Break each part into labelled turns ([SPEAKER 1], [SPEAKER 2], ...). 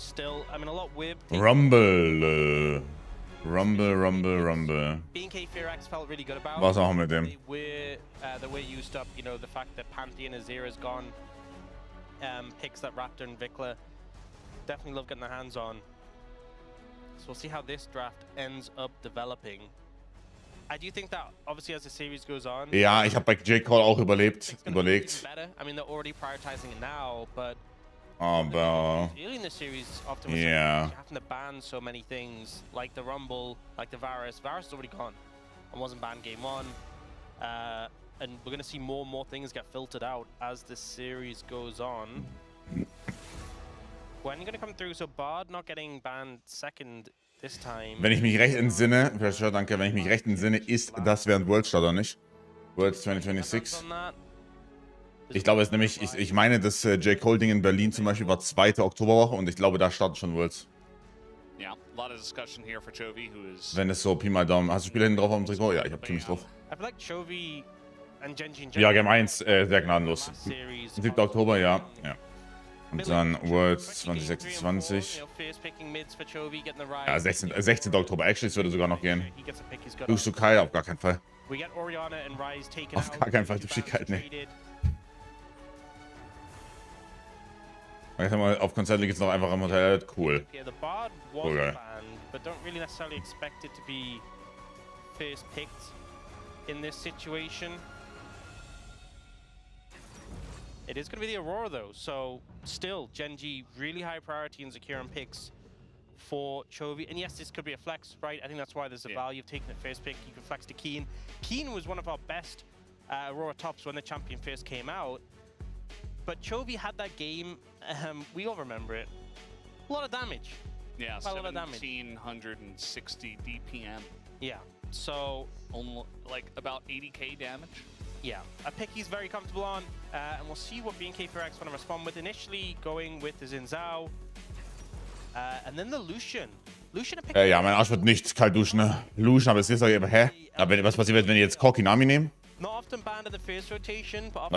[SPEAKER 1] still, I mean, a lot with
[SPEAKER 2] Rumble. Rumble.
[SPEAKER 1] BNK FearX felt really good about.
[SPEAKER 2] Was auch mit dem?
[SPEAKER 1] They were used up, you know, the fact that Pantheon Azir is gone. Picks that Raptor and Vikla definitely love getting their hands on. So we'll see how this draft ends up developing. I do think that obviously as the series goes on.
[SPEAKER 2] Ja, ich habe bei J. Cole auch überlegt.
[SPEAKER 1] I mean, they're already prioritizing it now, but
[SPEAKER 2] aber
[SPEAKER 1] early in the series, often
[SPEAKER 2] yeah,
[SPEAKER 1] you're having to ban so many things, like the Rumble, like the Varus. Varus is already gone and wasn't banned game one. And we're going to see more and more things get filtered out as the series goes on. When are you going to come through? So Bard not getting banned second this time.
[SPEAKER 2] Wenn ich mich recht entsinne, danke, wenn ich mich recht entsinne, ist das während Worlds oder nicht? Worlds 2026. Ich glaube es nämlich, ich meine, das J. Cole Ding in Berlin zum Beispiel war 2. Oktoberwoche und ich glaube, da startet schon Worlds. Wenn es so Pi mal Daumen. Hast du Spieler hinten drauf auf dem Trikot? Ja, ich habe ziemlich drauf. Ja, Game 1, sehr gnadenlos. 7. Oktober, ja. Und dann Worlds 2026. Ja, 16. Oktober. Actually, es würde sogar noch gehen. Durch Kai, auf gar keinen Fall. Auf gar keinen Fall Durchigkeit, ne. Mal, auf Konzerte geht es noch einfach im Hotel. Cool. Cool, geil.
[SPEAKER 1] But don't really necessarily expect it to be first picked in this situation. It is going to be the Aurora though, so still GENG really high priority in Zakiran picks for Chovy. And yes, this could be a flex, right? I think that's why there's a value of taking the first pick. You can flex to Keen. Keen was one of our best Aurora tops when the champion first came out. But Chovy had that game, we all remember it, a lot of damage.
[SPEAKER 3] Yeah, 1760 DPM.
[SPEAKER 1] Yeah, so
[SPEAKER 3] like about 80k damage.
[SPEAKER 1] Yeah, a pick he's very comfortable on, and we'll see what BNK FearX want to respond with. Initially going with the Xin Zhao, and then the Lucian.
[SPEAKER 2] Ja, mein Arsch wird nicht kalt duschen, ne? Lucian, aber es ist doch eben, hä? Aber was passiert, wenn die jetzt Kokinami nehmen? Was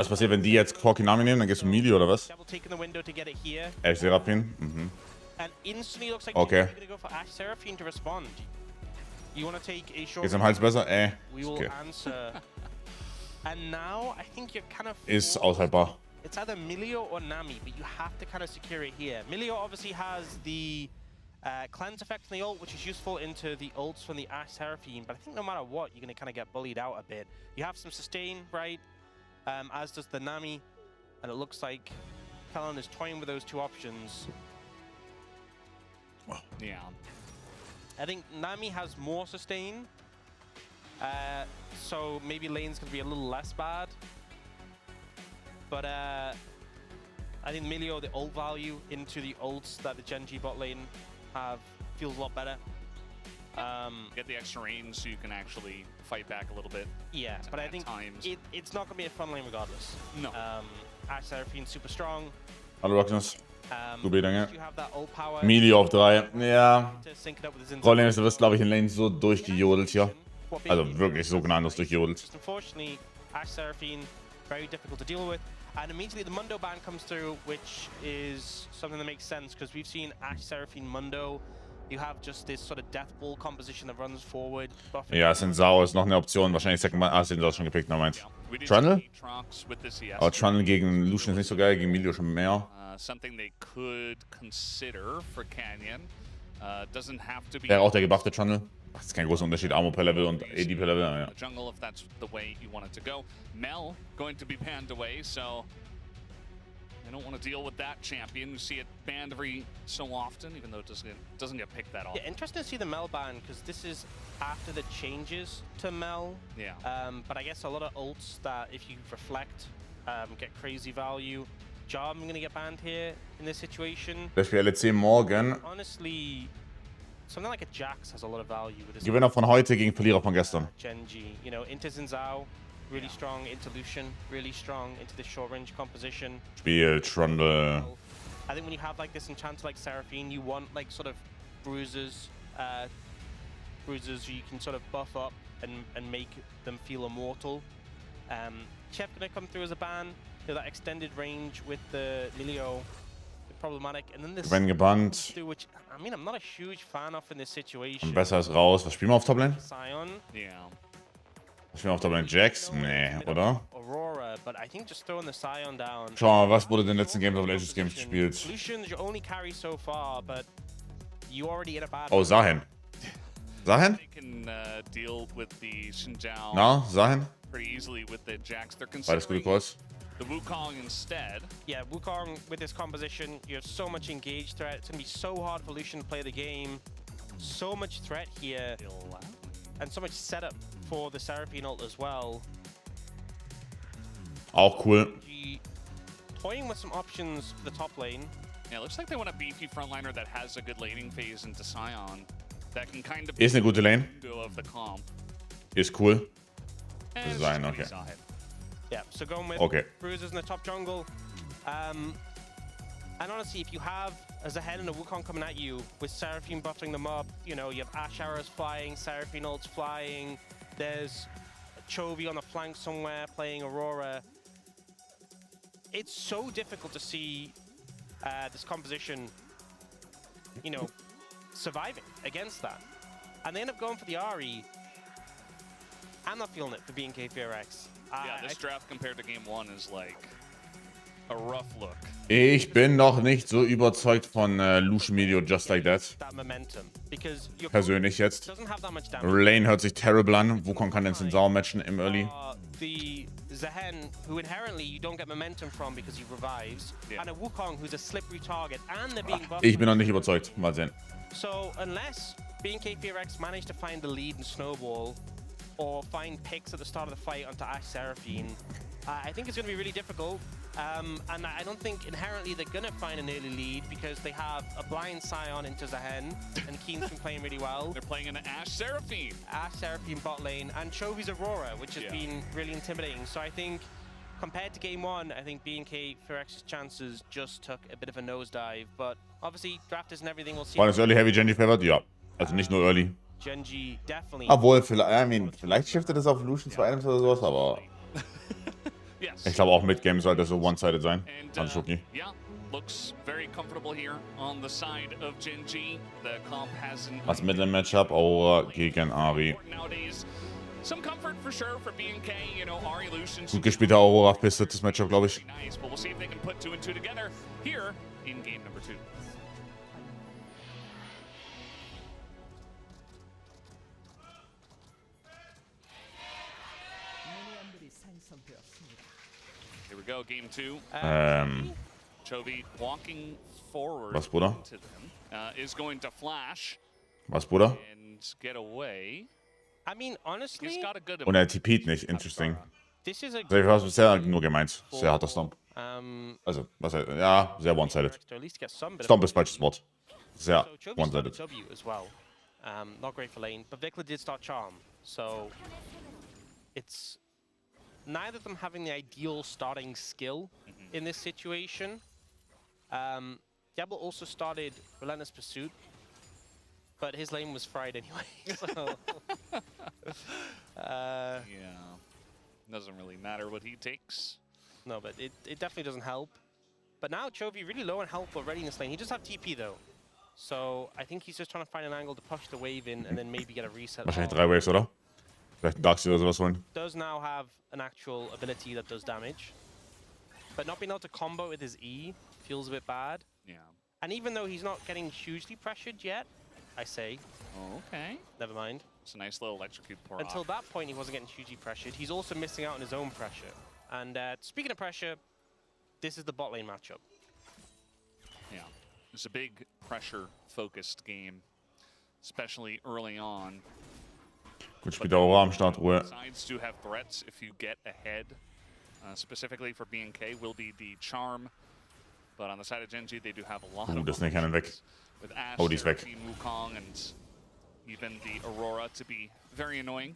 [SPEAKER 2] passiert, wenn die jetzt Kokinami nehmen? Dann gehst du Mili oder was? Seraphin? Mhm. Okay. Geht's am Hals besser? Okay. Ist aushaltbar.
[SPEAKER 1] It's either Milio or Nami, but you have to kind of secure it here. Milio obviously has the cleanse effect on the ult, which is useful into the ults from the Ash Seraphine, but I think no matter what, you're going to kind of get bullied out a bit. You have some sustain, right? As does the Nami, and it looks like Talon is toying with those two options.
[SPEAKER 3] Yeah.
[SPEAKER 1] I think Nami has more sustain, so maybe lane's going to be a little less bad. But I think Milio, the ult value into the ults that the GENG bot lane have feels a lot better.
[SPEAKER 3] Get the extra range so you can actually fight back a little bit.
[SPEAKER 1] Yeah, but I think it's not going to be a fun lane regardless.
[SPEAKER 3] No.
[SPEAKER 1] Ash Seraphine super strong.
[SPEAKER 2] Hallo Rockness. Du Bedanke.
[SPEAKER 1] You have that ult power.
[SPEAKER 2] Mili auf 3. Ja. Problem ist, du wirst, glaube ich, in Lane so durchgejodelt hier. Also wirklich so gnadenlos durchgejodelt.
[SPEAKER 1] Unfortunately, Ash Seraphine, very difficult to deal with. And immediately the Mundo ban comes through, which is something that makes sense because we've seen Ash Seraphine Mundo. You have just this sort of death ball composition that runs forward.
[SPEAKER 2] Ja, Xin Zhao ist noch eine Option. Wahrscheinlich Second Man. Xin Zhao schon gepickt, no meint. Trundle? Aber Trundle gegen Lucian ist nicht so geil, gegen Milio schon mehr.
[SPEAKER 3] Something they could consider for Canyon. Doesn't have to be.
[SPEAKER 2] Wäre auch der gebuffte Trundle. Das ist kein großer Unterschied, Armor per Level und AD per Level, ja.
[SPEAKER 3] Jungle, if that's the way you want it to go. Mel going to be banned away, so they don't want to deal with that champion. We see it banned every so often, even though it doesn't get picked that often.
[SPEAKER 1] Yeah, interesting to see the Mel ban because this is after the changes to Mel.
[SPEAKER 3] Yeah.
[SPEAKER 1] But I guess a lot of ults that if you reflect get crazy value. Job, I'm going to get banned here in this situation.
[SPEAKER 2] Das Spiel LCK morgen.
[SPEAKER 1] Honestly, something like a Jax has a lot of value.
[SPEAKER 2] Gewinner von heute gegen Verlierer von gestern.
[SPEAKER 1] GENG, you know, into Xin Zhao, really strong, into Lucian, really strong, into the short range composition.
[SPEAKER 2] Spiel Trundle.
[SPEAKER 1] I think when you have like this enchanter like Seraphine, you want like sort of bruisers you can sort of buff up and make them feel immortal. Chef gonna come through as a ban. That extended range with the Milio problematic. And then this
[SPEAKER 2] Wenn gebannt.
[SPEAKER 1] which I mean I'm not a huge fan of in this situation.
[SPEAKER 2] Und besser ist raus. Was spielen wir auf Toplane?
[SPEAKER 1] Sion.
[SPEAKER 3] Yeah.
[SPEAKER 2] Was spielen wir auf Toplane? Jax? Nee, oder?
[SPEAKER 1] Aurora, but I think just throwing the Sion down.
[SPEAKER 2] Schau mal, was wurde in den letzten Games of Legends Games gespielt?
[SPEAKER 1] Lucian's your only carry so far, but you already in a bad.
[SPEAKER 2] Oh, Sahen. Sahen?
[SPEAKER 3] They can deal with the Xinjiao
[SPEAKER 2] Na, Sahen?
[SPEAKER 3] pretty easily with the Jax. They're
[SPEAKER 2] Beides gute
[SPEAKER 3] considering
[SPEAKER 2] Calls.
[SPEAKER 3] the Wukong instead.
[SPEAKER 1] Yeah, Wukong with this composition, you have so much engaged threat. It's gonna be so hard for Lucian to play the game. So much threat here, and so much setup for the Seraphine ult as well.
[SPEAKER 2] Auch cool.
[SPEAKER 1] Toying with some options for the top lane.
[SPEAKER 3] Yeah, it looks like they want a beefy frontliner that has a good laning phase into Sion. That can kind of
[SPEAKER 2] Ist eine gute Lane.
[SPEAKER 3] of the comp.
[SPEAKER 2] Ist cool.
[SPEAKER 3] And it's
[SPEAKER 2] Sion,
[SPEAKER 3] just
[SPEAKER 2] okay.
[SPEAKER 3] Sion.
[SPEAKER 1] Yeah, so going with
[SPEAKER 2] Okay.
[SPEAKER 1] Bruisers in the top jungle. And honestly, if you have a Zahen and a Wukong coming at you with Seraphine buffing them up, you know, you have Ash arrows flying, Seraphine ults flying, there's Chovy on the flank somewhere playing Aurora. It's so difficult to see this composition, you know, surviving against that. And they end up going for the RE. I'm not feeling it for BNK FearX.
[SPEAKER 3] Yeah, this draft compared to game 1 is like a rough look.
[SPEAKER 2] Ich bin noch nicht so überzeugt von Lucian Medio Just Like That.
[SPEAKER 1] That momentum, because your
[SPEAKER 2] Persönlich jetzt.
[SPEAKER 1] doesn't have that much damage.
[SPEAKER 2] Lane hört sich terrible an. Wukong kann den Sensor matchen im Early.
[SPEAKER 1] The Zahen, who inherently you don't get momentum from because he revives,
[SPEAKER 3] Yeah.
[SPEAKER 1] and a Wukong who's a slippery target, and they're being buffed.
[SPEAKER 2] Ich bin noch nicht überzeugt. Mal sehen.
[SPEAKER 1] So unless BNK FearX manage to find the lead and snowball, or find picks at the start of the fight onto Ash Seraphine, I think it's going to be really difficult. And I don't think inherently they're going to find an early lead because they have a blind Sion into Zahen, and Keen's been playing really well.
[SPEAKER 3] They're playing an Ash Seraphine.
[SPEAKER 1] Ash Seraphine bot lane, and Chovy's Aurora, which has
[SPEAKER 3] Yeah.
[SPEAKER 1] been really intimidating. So I think compared to game 1, I think BNK FearX's chances just took a bit of a nosedive. But obviously, draft isn't everything. We'll see.
[SPEAKER 2] War das Early Heavy Genji favored? Ja. Also nicht nur Early.
[SPEAKER 1] GENG definitely.
[SPEAKER 2] Obwohl, vielleicht shiftet es auf Lucian 2 Items oder sowas, aber
[SPEAKER 3] Yes.
[SPEAKER 2] ich glaube auch mit Game sollte es so one-sided sein.
[SPEAKER 3] And
[SPEAKER 2] An Shuki.
[SPEAKER 3] yeah, looks very comfortable here on the side of GENG. The comp hasn't
[SPEAKER 2] Was mit dem Matchup? Aura gegen Ari.
[SPEAKER 3] nowadays. Some comfort for sure for BNK, you know, Ari Lucian.
[SPEAKER 2] Gut gespielter Aura pistet das Matchup, glaube ich.
[SPEAKER 3] Nice, but we'll see if they can put 2 and 2 together here in game number 2. Here we go, game 2. Chovy walking forward
[SPEAKER 2] Was, Bruder?
[SPEAKER 3] to them, is going to flash
[SPEAKER 2] Was, Bruder?
[SPEAKER 3] and get away.
[SPEAKER 1] I mean, honestly,
[SPEAKER 3] He's got a good
[SPEAKER 2] Und er TP't nicht. Interesting.
[SPEAKER 1] this is a
[SPEAKER 2] Ich habe bisher nur gemeint. Sehr harter Stomp. Also, was heißt, ja, sehr one-sided.
[SPEAKER 1] to at least get some bit
[SPEAKER 2] Stomp
[SPEAKER 1] of
[SPEAKER 2] ist falsches Wort. Sehr
[SPEAKER 1] So Chovy started
[SPEAKER 2] one-sided.
[SPEAKER 1] W as well. Not great for lane, but Vikla did start Charm. So it's neither of them having the ideal starting skill in this situation. Diablo also started Relentless Pursuit, but his lane was fried anyway. So
[SPEAKER 3] Yeah. Doesn't really matter what he takes.
[SPEAKER 1] no, but it definitely doesn't help. But now Chovy really low on health already in this lane. He does have TP though. So I think he's just trying to find an angle to push the wave in and then maybe get a reset.
[SPEAKER 2] Wahrscheinlich
[SPEAKER 1] off.
[SPEAKER 2] 3 Waves, oder? Vielleicht ein Darkseid oder sowas holen.
[SPEAKER 1] Does now have an actual ability that does damage. But not being able to combo with his E feels a bit bad.
[SPEAKER 3] Yeah.
[SPEAKER 1] And even though he's not getting hugely pressured yet, I say,
[SPEAKER 3] Oh, okay.
[SPEAKER 1] never mind.
[SPEAKER 3] It's a nice little electrocute pour
[SPEAKER 1] Until
[SPEAKER 3] off.
[SPEAKER 1] that point, he wasn't getting hugely pressured. He's also missing out on his own pressure. And speaking of pressure, this is the bot lane matchup.
[SPEAKER 3] Yeah. It's a big pressure-focused game, especially early on.
[SPEAKER 2] Gut spielter Aura am Start, Ruhe.
[SPEAKER 3] Sides do have threats if you get ahead. Specifically for BNK will be the Charm. But on the side of GENG, they do have a lot of
[SPEAKER 2] das ist eine Cannon weg.
[SPEAKER 3] options with Ash,
[SPEAKER 2] Oh, die ist weg.
[SPEAKER 3] Seraphine, Wukong, and even the Aurora to be very annoying.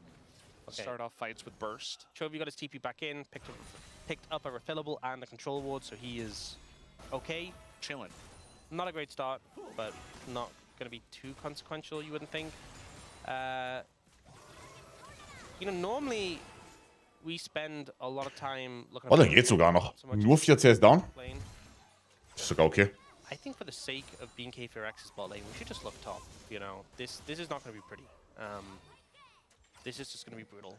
[SPEAKER 1] Okay.
[SPEAKER 3] Start off fights with Burst.
[SPEAKER 1] Chovy got his TP back in, picked up a refillable and a control ward, so he is okay.
[SPEAKER 3] Chilling.
[SPEAKER 1] Not a great start, but not going to be too consequential, you wouldn't think. You know, normally we spend a lot of time looking
[SPEAKER 2] Oh, da geht's sogar noch. Nur 4 CS down?
[SPEAKER 1] lane.
[SPEAKER 2] Ist sogar okay.
[SPEAKER 1] I think for the sake of being KFRX's bot lane, we should just look top. You know, this is not going to be pretty. This is just going to be brutal.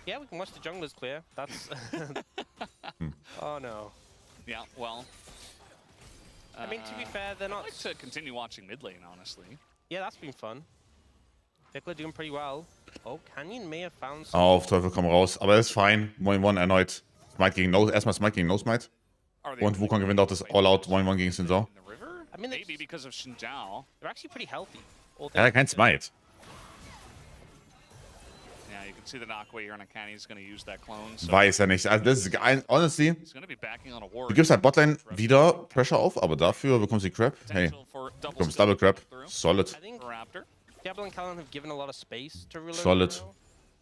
[SPEAKER 1] Yeah, we can watch the junglers clear. That's... Oh, no.
[SPEAKER 3] Yeah, well...
[SPEAKER 1] I mean, to be fair, they're not...
[SPEAKER 3] I'd like to continue watching mid lane, honestly.
[SPEAKER 1] Yeah, that's been fun. Vickler doing pretty well. Oh, Canyon may have found some...
[SPEAKER 2] Auf Teufel komm raus. Aber ist fein. 1-1 erneut. Smite gegen No... Erstmal Smite gegen No-Smite. Und Wukong gewinnt auch das All-Out 1-1 gegen Sinzao.
[SPEAKER 3] I mean, maybe because of Xinjiao.
[SPEAKER 1] They're actually pretty healthy.
[SPEAKER 2] Er hat kein Smite.
[SPEAKER 3] Yeah, you can see the knockway here on Akani is going to use that clone. So
[SPEAKER 2] Weiß er nicht. Also das ist... Honestly,
[SPEAKER 3] he's going to be backing on a ward.
[SPEAKER 2] du gibst halt Botlane wieder Pressure auf, aber dafür bekommst du die Crab. Hey, du bekommst Double Crab. Solid.
[SPEAKER 1] I think Diablo and Callan have given a lot of space to Ruler.
[SPEAKER 2] Solid.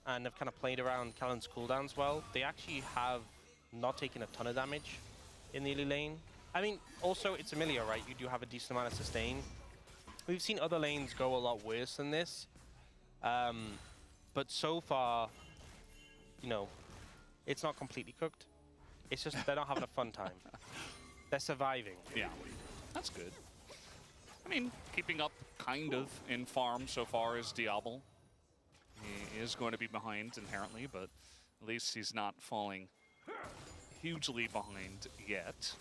[SPEAKER 1] And have kind of played around Callan's cooldowns well. They actually have not taken a ton of damage in the early lane. I mean, also, it's Amelia, right? You do have a decent amount of sustain. We've seen other lanes go a lot worse than this. But so far, you know, it's not completely cooked. It's just they're not having a fun time. They're surviving.
[SPEAKER 3] Yeah, that's good. I mean, keeping up kind of in farm so far is Diablo. He is going to be behind inherently, but at least he's not falling hugely behind yet.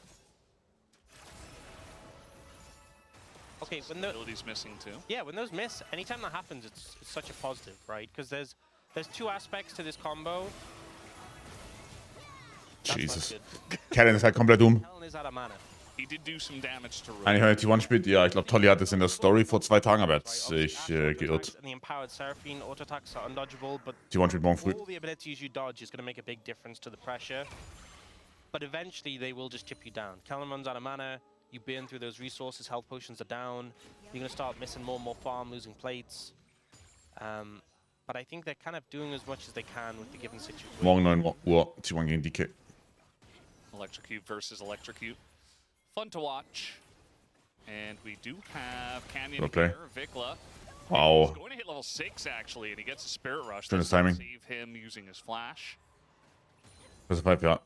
[SPEAKER 1] Okay, when the
[SPEAKER 3] ability's missing too.
[SPEAKER 1] Yeah, when those miss, anytime that happens, it's such a positive, right? Because there's two aspects to this combo.
[SPEAKER 2] Jesus. Callan ist halt komplett dumm.
[SPEAKER 1] Callan is out of mana.
[SPEAKER 3] He did do some damage to
[SPEAKER 2] Eigentlich, wenn er T1 spielt, ja, ich glaube, Tolly hat es in der Story vor 2 Tagen, aber er hat sich geirrt.
[SPEAKER 1] And the empowered Seraphine auto-attacks are undodgeable, but
[SPEAKER 2] T1 spielt morgen früh.
[SPEAKER 1] all the abilities you dodge is going to make a big difference to the pressure. But eventually, they will just chip you down. Callan runs out of mana. You burn through those resources, health potions are down. You're going to start missing more and more farm, losing plates. But I think they're kind of doing as much as they can with the given situation.
[SPEAKER 2] Morgen 9 Uhr, T1 gegen DK.
[SPEAKER 3] Electrocute versus Electrocute. Fun to watch. And we do have Canyon here, Vikla.
[SPEAKER 2] Wow.
[SPEAKER 3] He's going to hit level 6 actually, and he gets a Spirit Rush.
[SPEAKER 2] Schönes Timing.
[SPEAKER 3] Save him using his Flash.
[SPEAKER 2] Das ist Pipe, ja.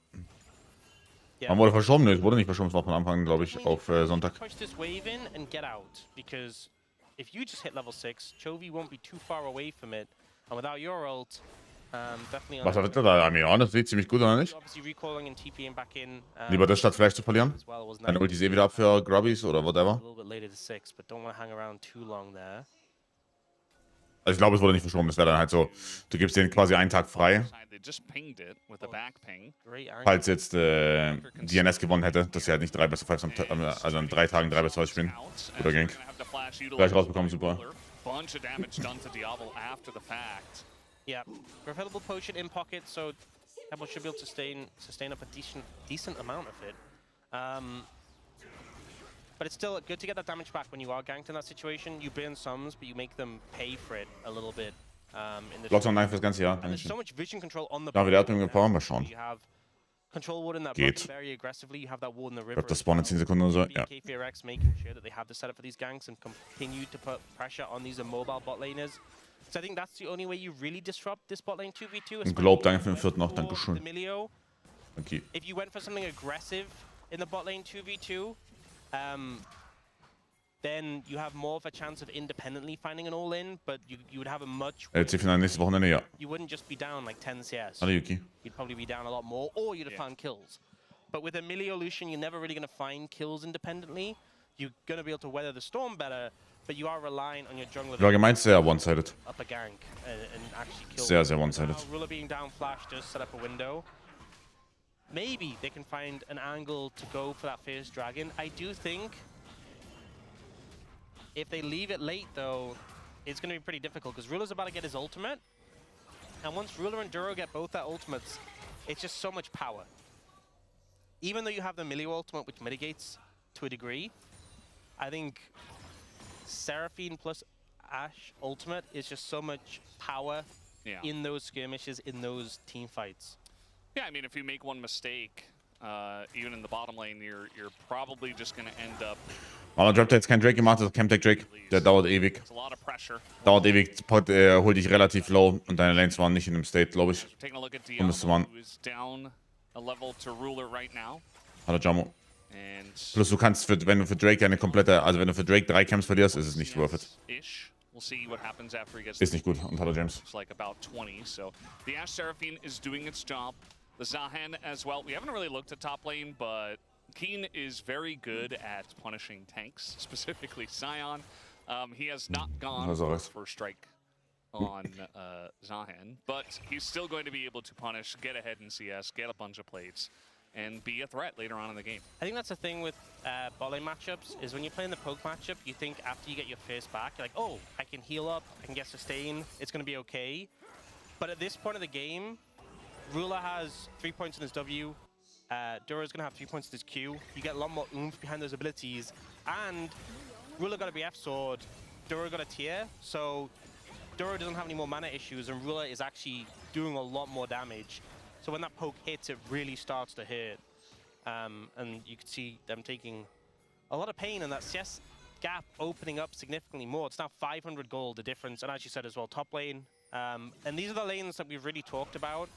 [SPEAKER 2] Man wurde verschoben? Ne, es wurde nicht verschoben, es war von Anfang, glaube ich, auf Sonntag.
[SPEAKER 1] Push this wave in and get out, because if you just hit level 6, Chovy won't be too far away from it, and without your ult, definitely.
[SPEAKER 2] Was hat er da? I mean, das sieht ziemlich gut, oder nicht?
[SPEAKER 1] Obviously recalling and TPing back in.
[SPEAKER 2] Lieber das statt vielleicht zu verlieren? Deine Ulti ist eh wieder ab für Grubbies oder whatever.
[SPEAKER 1] A little bit later to 6, but don't want to hang around too long there.
[SPEAKER 2] Also ich glaube, es wurde nicht verschoben. Das wäre dann halt so, du gibst denen quasi einen Tag frei. Falls jetzt DNS gewonnen hätte, dass sie halt nicht 3 Best of 5, also an 3 Tagen 3 Best of 5 spielen. Guter Gang. Gleich rausbekommen, super.
[SPEAKER 1] Yeah, refillable potion in pocket, so Pebble should be able to sustain up a decent amount of it. But it's still good to get that damage back when you are ganked in that situation. You burn sums, but you make them pay for it a little bit. In the
[SPEAKER 2] Blocks online fürs ganze Jahr.
[SPEAKER 1] there's so much vision control on the.
[SPEAKER 2] Ja, wieder Atmung Power, mal schauen.
[SPEAKER 1] You have control ward in that
[SPEAKER 2] Geht.
[SPEAKER 1] very aggressively. You have that ward in the
[SPEAKER 2] Ich
[SPEAKER 1] river.
[SPEAKER 2] glaube, das spawnt in 10 Sekunden oder so. Ja.
[SPEAKER 1] KFRX making sure that they have the setup for these ganks and continue to put pressure on these immobile bot laners. So I think that's the only way you really disrupt this bot lane 2v2.
[SPEAKER 2] Und Globe, danke für den 4. noch, dankeschön. Okay.
[SPEAKER 1] If you went for something aggressive in the bot lane 2v2, then you have more of a chance of independently finding an all-in, but you would have a much...
[SPEAKER 2] LCK-Finale nächstes Wochenende, ja.
[SPEAKER 1] You wouldn't just be down like 10 CS.
[SPEAKER 2] Hallo Yuki.
[SPEAKER 1] You'd probably be down a lot more, or you'd have found kills. But with Emilio Lucian, you're never really going to find kills independently. You're going to be able to weather the storm better, but you are relying on your jungler...
[SPEAKER 2] Ja, gemeint sehr one-sided.
[SPEAKER 1] ...up a gank and actually kill...
[SPEAKER 2] Sehr, sehr one-sided.
[SPEAKER 1] Ruler being down flash does set up a window. Maybe they can find an angle to go for that first dragon. I do think... If they leave it late, though, it's going to be pretty difficult, because Ruler's about to get his ultimate. And once Ruler and Duro get both their ultimates, it's just so much power. Even though you have the Milio ultimate, which mitigates to a degree, I think Seraphine plus Ashe ultimate is just so much power in those skirmishes, in those team fights.
[SPEAKER 3] Yeah, I mean, if you make one mistake, even in the bottom lane, you're probably just going to end up...
[SPEAKER 2] Man droppt jetzt kein Drake gemacht, das Camtech Drake. Der dauert ewig. Dauert ewig, hol dich relativ low und deine Lanes waren nicht in dem State, glaube ich. Und müsste man. Hallo Jamo. Plus du kannst, wenn du für Drake eine komplette, also wenn du für Drake 3 Camps verlierst, ist es nicht worth it. Ist nicht gut. Und hallo James.
[SPEAKER 3] Like about 20, so the Ash Seraphine is doing its job. The Zahan as well. We haven't really looked at top lane, but Keen is very good at punishing tanks, specifically Sion. He has not gone for first strike on Zahan, but he's still going to be able to punish, get ahead in CS, get a bunch of plates, and be a threat later on in the game.
[SPEAKER 1] I think that's the thing with bot lane matchups, is when you're playing the poke matchup, you think after you get your first back, you're like, oh, I can heal up, I can get sustain, it's going to be okay. But at this point of the game, Ruler has 3 points in his W, Duro's going to have 3 points in his Q. You get a lot more oomph behind those abilities, and Ruler got a BF sword, Duro got a tier, so Duro doesn't have any more mana issues, and Ruler is actually doing a lot more damage. So when that poke hits, it really starts to hurt. And you can see them taking a lot of pain, and that CS gap opening up significantly more. It's now 500 gold, the difference. And as you said as well, top lane. And these are the lanes that we've really talked about.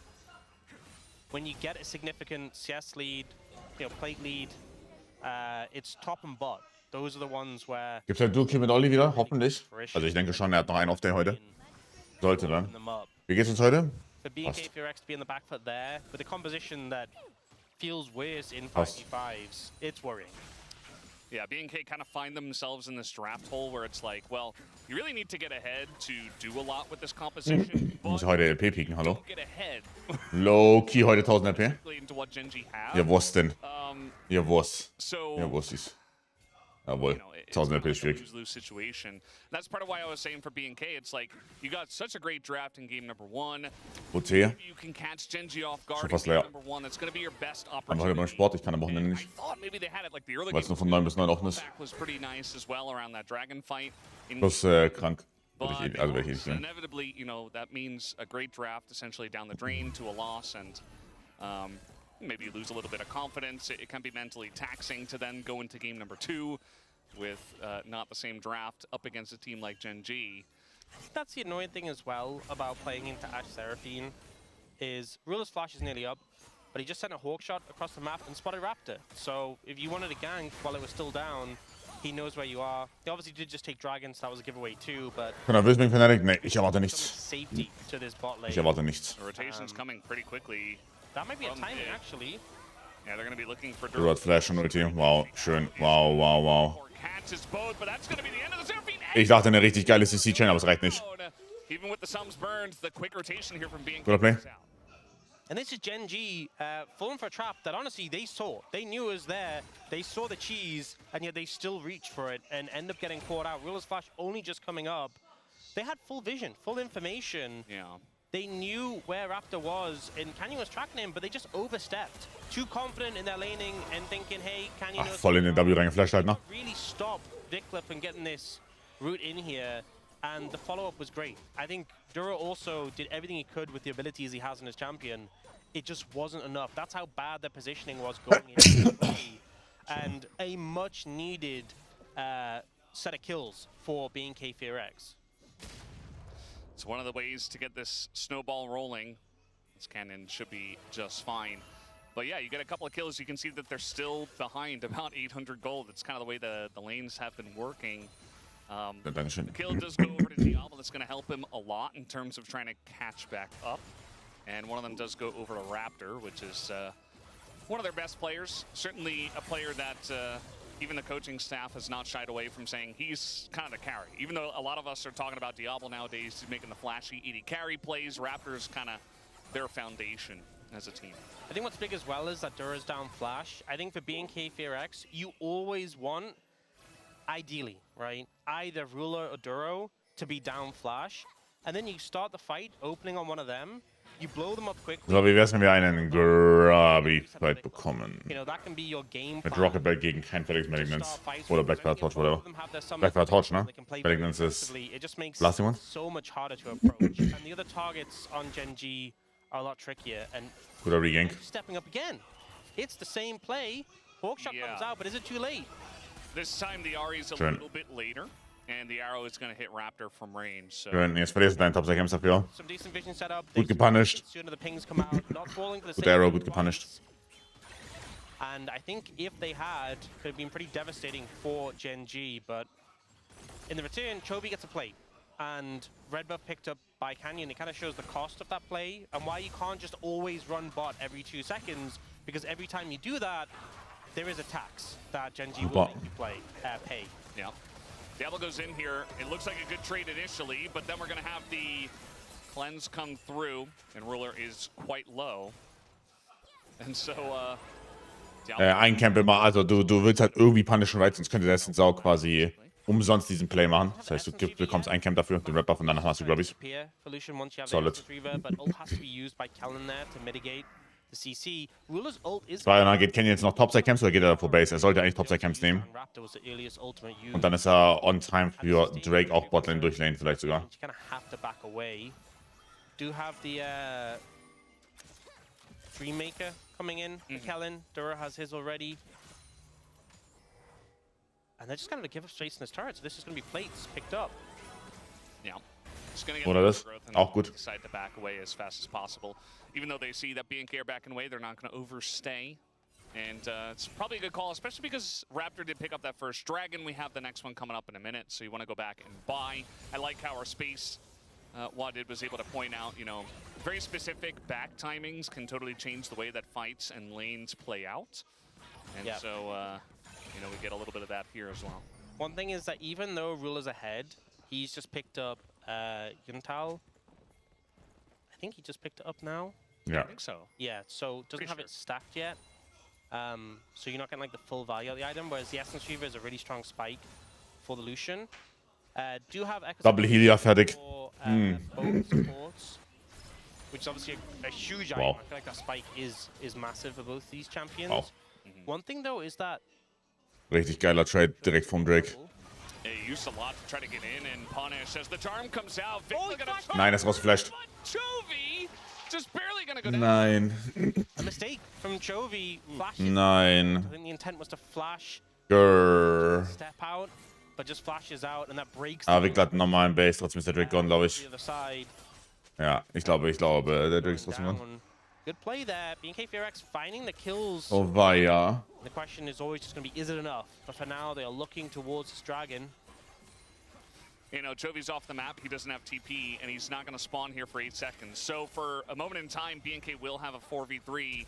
[SPEAKER 1] When you get a significant CS lead, plate lead, it's top and bot. Those are the ones where...
[SPEAKER 2] Gibt's ein Duo-Kill mit Olli wieder? Hoffentlich. Also ich denke schon, er hat noch einen auf der heute. Sollte dann. Wie geht's uns heute?
[SPEAKER 1] For BK FX to be in the back foot there, with a composition that feels worse in 5v5s, it's worrying.
[SPEAKER 3] Yeah, BNK kind of find themselves in this draft hole where it's like, well, you really need to get ahead to do a lot with this composition.
[SPEAKER 2] Muss ich heute LP pieken, hallo?
[SPEAKER 3] Get ahead.
[SPEAKER 2] Low-key heute 1000 LP.
[SPEAKER 3] Into what GENG have.
[SPEAKER 2] Ja, was denn? Ja, was?
[SPEAKER 3] So,
[SPEAKER 2] ja, was ist? Jawohl, 1000 LP ist schwierig.
[SPEAKER 3] Lose situation. That's part of why I was saying for BNK, it's like you got such a great draft in game number 1.
[SPEAKER 2] Wozu?
[SPEAKER 3] You can catch GENG off guard in game number 1. That's going to be your best opportunity.
[SPEAKER 2] Aber heute beim Sport, ich kann am Wochenende nicht. Weil es nur von 9 bis 9 offen ist.
[SPEAKER 3] Was pretty nice as well around that dragon fight.
[SPEAKER 2] Plus krank. Also welche ich will.
[SPEAKER 3] Inevitably, that means a great draft essentially down the drain to a loss, and maybe you lose a little bit of confidence. It can be mentally taxing to then go into game number 2 with not the same draft up against a team like GENG.
[SPEAKER 1] That's the annoying thing as well about playing into Ash Seraphine, is Ruler's flash is nearly up, but he just sent a hawk shot across the map and spotted Raptor. So if you wanted a gank while it was still down, he knows where you are. He obviously did just take dragons, that was a giveaway too, but...
[SPEAKER 2] Kann er Wisming Fnatic? Nee, ich erwarte nichts.
[SPEAKER 1] Safety to this bot lane.
[SPEAKER 2] Ich erwarte nichts.
[SPEAKER 3] The rotation's coming pretty quickly.
[SPEAKER 1] That might be a timing, actually.
[SPEAKER 3] Yeah, they're going to be looking for...
[SPEAKER 2] Duro hat Flash und Ulti. Wow, schön. Wow, wow, wow. Ich dachte, eine richtig geile CC-Chain, aber es reicht nicht. Guter Play.
[SPEAKER 1] And this is GENG falling for a trap that honestly they saw. They knew it was there. They saw the cheese, and yet they still reached for it and end up getting caught out. Ruler's flash only just coming up. They had full vision, full information.
[SPEAKER 3] Yeah.
[SPEAKER 1] They knew where Raptor was, and Canyon was tracking him, but they just overstepped. Too confident in their laning and thinking, hey, Canyon knows...
[SPEAKER 2] Voll in den W reingeflasht halt, ne?
[SPEAKER 1] Really stop Vikla from getting this route in here, and the follow-up was great. I think Duro also did everything he could with the abilities he has in his champion. It just wasn't enough. That's how bad their positioning was going into the play. And a much-needed set of kills for BNK FX.
[SPEAKER 3] It's one of the ways to get this snowball rolling. This cannon should be just fine. But yeah, you get a couple of kills, you can see that they're still behind about 800 gold. It's kind of the way the lanes have been working. The kill does go over to Diablo. That's going to help him a lot in terms of trying to catch back up. And one of them does go over to Raptor, which is one of their best players. Certainly a player that even the coaching staff has not shied away from saying he's kind of the carry. Even though a lot of us are talking about Diablo nowadays, he's making the flashy ED carry plays. Raptor's kind of their foundation as a team.
[SPEAKER 1] I think what's big as well is that Duro's down flash. I think for BNK FX, you always want, ideally, right, either Ruler or Duro to be down flash, and then you start the fight opening on one of them. You blow them up quickly.
[SPEAKER 2] So, wie wär's, wenn wir einen Grabby-Fight bekommen? Mit Rocket Belt gegen kein Felix Malignance. Oder Blackfire Torch, whatever. Blackfire Torch, ne? Malignance ist last one.
[SPEAKER 1] So much harder to approach. And the other targets on GENG are a lot trickier. And
[SPEAKER 2] guter Regank.
[SPEAKER 1] Stepping up again. It's the same play. Hawkshot comes out, but is it too late?
[SPEAKER 3] This time the Ahri's a little bit later. And the arrow is going to hit Raptor from range. So.
[SPEAKER 2] Schön, jetzt verlierst du deinen Top 6 Camps dafür. Gut gepunished. Gut Arrow, gut gepunished.
[SPEAKER 1] And I think if they had, could have been pretty devastating for GENG, but in the return, Chovy gets a plate. And red buff picked up by Canyon, it kind of shows the cost of that play and why you can't just always run bot every 2 seconds, because every time you do that, there is a tax that GENG will make you pay.
[SPEAKER 3] Yeah. Diablo goes in here. It looks like a good trade initially, but then we're going to have the cleanse come through, and Ruler is quite low. And so,
[SPEAKER 2] Eincamp immer, also du willst halt irgendwie Punischen Rights, sonst könnte der Sau quasi umsonst diesen Play machen. Das heißt, du bekommst Eincamp dafür, den Red Buff und danach hast du, glaube ich. Solid. 2 dann geht Kenny jetzt noch Topside-Camps oder geht er vor Base? Er sollte eigentlich Topside-Camps nehmen. Und dann ist er on time für Drake auch Botlane durchlane vielleicht sogar.
[SPEAKER 1] Dreammaker coming in, Kellen, Dura has his already. And they're just going to give up space in his turret, so this is going to be plates picked up.
[SPEAKER 3] Yeah. Just going to get
[SPEAKER 2] Oder das? Auch gut.
[SPEAKER 3] Decide to back away as fast as possible. Even though they see that BNK are backing away, they're not going to overstay. And it's probably a good call, especially because Raptor did pick up that first dragon. We have the next one coming up in a minute, so you want to go back and buy. I like how our space Wadid was able to point out, you know, very specific back timings can totally change the way that fights and lanes play out. And so, you know, we get a little bit of that here as well.
[SPEAKER 1] One thing is that even though Ruler's ahead, he's just picked up Yuntal. I think he just picked it up now.
[SPEAKER 2] Yeah.
[SPEAKER 3] I think so.
[SPEAKER 1] Yeah, so doesn't have it stacked yet. So you're not getting like the full value of the item, whereas the Essence Reaver is a really strong spike for the Lucian. Do have
[SPEAKER 2] Double heal, ja, fertig.
[SPEAKER 1] Both supports, which is obviously a huge item. I feel like that spike is massive for both these champions.
[SPEAKER 2] Wow.
[SPEAKER 1] One thing though is that
[SPEAKER 2] Richtig geiler Trade direkt vom Drake.
[SPEAKER 3] He used a lot to try to get in and punish as the charm comes out.
[SPEAKER 2] Nein, er ist rausgeflasht.
[SPEAKER 3] Chovy just barely gonna go down.
[SPEAKER 2] Nein.
[SPEAKER 1] a mistake from Chovy.
[SPEAKER 2] Nein.
[SPEAKER 1] I think the intent was to flash,
[SPEAKER 2] Grrr.
[SPEAKER 1] step out, but just flashes out and that breaks.
[SPEAKER 2] Ah, wir glatten nochmal einen Base, trotzdem ist der Drake gone, glaube ich. Ja, ich glaube, der Drake ist trotzdem gone.
[SPEAKER 1] Good play there. BNK BFX finding the kills.
[SPEAKER 2] Oh, weia.
[SPEAKER 1] The question is always just going to be, is it enough? But for now, they are looking towards this dragon.
[SPEAKER 3] You know, Chovy's off the map. He doesn't have TP, and he's not going to spawn here for 8 seconds. So for a moment in time, BNK will have a 4v3.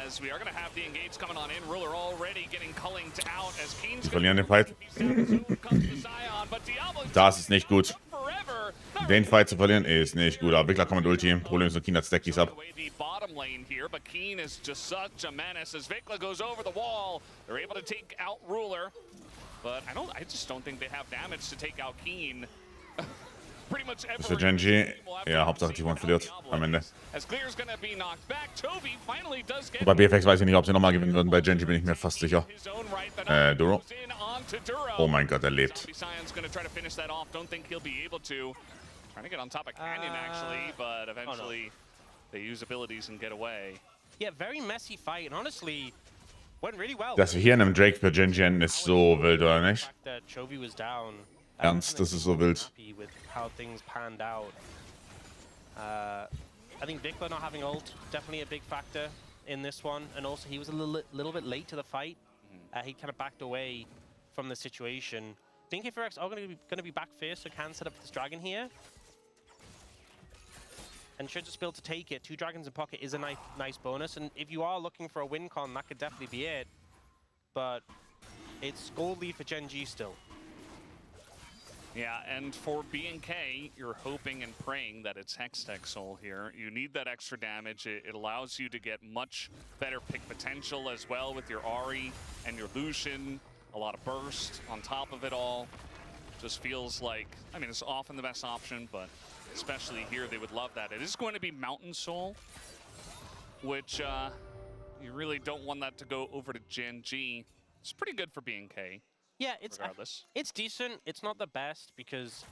[SPEAKER 3] As we are going to have the engage coming on in. Ruler already getting Culling out as Keen's
[SPEAKER 2] verlieren den Fight. Das ist nicht gut. Den Fight zu verlieren ist nicht gut. Aber Wickler kommt mit Ulti. Problem ist, nur Keen hat Stackies ab.
[SPEAKER 3] Bottom lane here, but Keen is just such a menace as Vikla goes over the wall. They're able to take out Ruler, but I just don't think they have damage to take out Keen. Pretty much every
[SPEAKER 2] für GENG, ja, Hauptsache die verliert am Ende. Bei BFX weiß ich nicht, ob sie nochmal gewinnen würden. Bei GENG bin ich mir fast sicher. Duro. Oh mein Gott, er lebt.
[SPEAKER 3] Trying to get on top of Canyon actually, but eventually they use abilities and get away.
[SPEAKER 1] Yeah, very messy fight, and honestly, went really well.
[SPEAKER 2] Dass wir hier in einem Drake für GENG enden, ist so wild, oder nicht?
[SPEAKER 1] Chovy was down.
[SPEAKER 2] Ernst, das ist so wild.
[SPEAKER 1] With how things panned out. I think Vikla not having ult, definitely a big factor in this one, and also he was a little bit late to the fight. He kind of backed away from the situation. Think if BFX are going to be back first, so can set up this dragon here. And should just be able to take it. 2 dragons in pocket is a nice bonus, and if you are looking for a win con, that could definitely be it. But it's gold lead for GENG still.
[SPEAKER 3] Yeah, and for BNK, you're hoping and praying that it's Hextech Soul here. You need that extra damage. It allows you to get much better pick potential as well with your Ahri and your Lucian. A lot of burst on top of it all. Just feels like, I mean, it's often the best option, but especially here, they would love that. It is going to be Mountain Soul, which you really don't want that to go over to GENG. It's pretty good for BNK.
[SPEAKER 1] Yeah, it's decent. It's not the best because